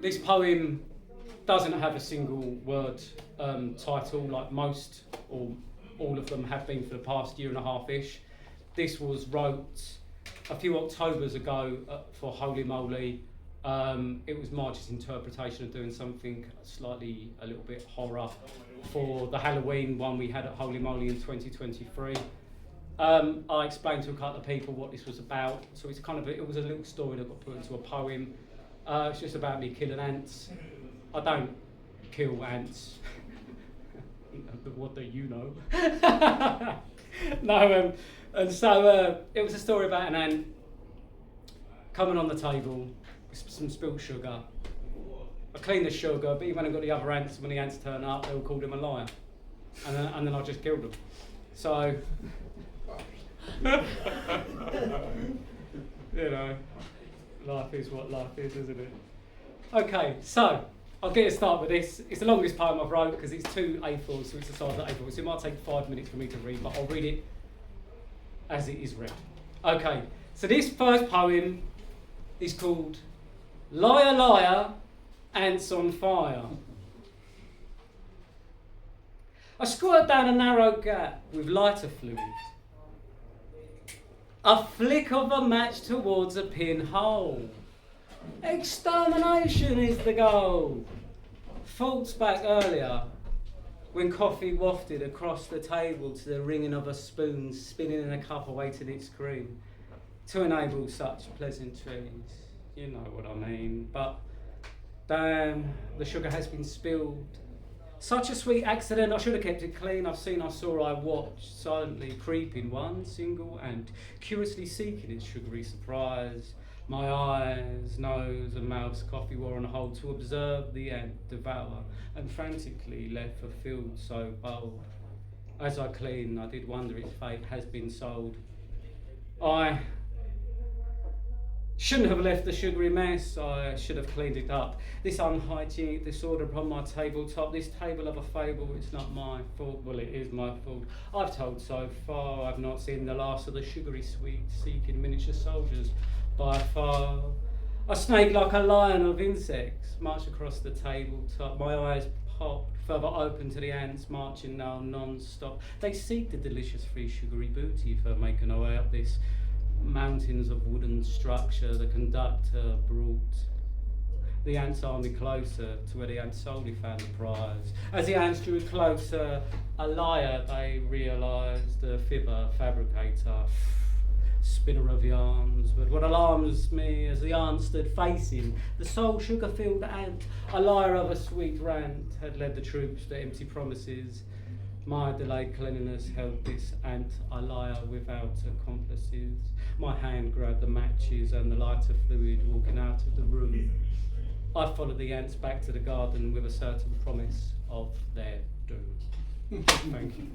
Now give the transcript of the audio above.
This poem doesn't have a single word title like most or all of them have been for the past year and a half-ish. This was wrote a few Octobers ago for Holy Moly. It was Marge's interpretation of doing something slightly a little bit horror for the Halloween one we had at Holy Moly in 2023. I explained to a couple of people what this was about, so it's it was a little story that got put into a poem. It's just about me killing ants. I don't kill ants. What do you know? No, and so it was a story about an ant coming on the table with some spilt sugar. I cleaned the sugar, but even I got the other ants. When the ants turn up, they all called him a liar, and then I just killed them. So, you know, life is what life is, isn't it? Okay, so I'll get a start with this. It's the longest poem I've wrote because it's 2 A4s, so it's the size of A4. So it might take 5 minutes for me to read, but I'll read it as it is read. Okay, so this first poem is called Liar, Liar, Ants on Fire. I squirt down a narrow gap with lighter fluid. A flick of a match towards a pinhole. Extermination is the goal. Thoughts back earlier when coffee wafted across the table to the ringing of a spoon spinning in a cup awaiting its cream to enable such pleasantries. You know what I mean. But damn, the sugar has been spilled. Such a sweet accident, I should have kept it clean. I saw, I watched, silently creeping one single ant, curiously seeking its sugary surprise. My eyes, nose and mouth's coffee were on hold to observe the ant devour and frantically left a field so bold. As I cleaned, I did wonder its fate has been sold. I shouldn't have left the sugary mess, I should have cleaned it up. This unhygienic disorder upon my tabletop, this table of a fable, it's not my fault. Well, it is my fault. I've told so far, I've not seen the last of the sugary sweets, seeking miniature soldiers by far. I snake like a lion of insects, march across the tabletop, my eyes pop, further open to the ants marching now non-stop. They seek the delicious free sugary booty for making our way up this mountains of wooden structure. The conductor brought the ants' army closer to where the ants solely found the prize. As the ants drew closer, a liar they realised, a fibber, fabricator, spinner of yarns. But what alarms me as the ant stood facing the sole sugar-filled ant, a liar of a sweet rant, had led the troops to empty promises. My delayed cleanliness held this ant a liar without accomplices. My hand grabbed the matches and the lighter fluid, walking out of the room. I followed the ants back to the garden with a certain promise of their doom. Thank you.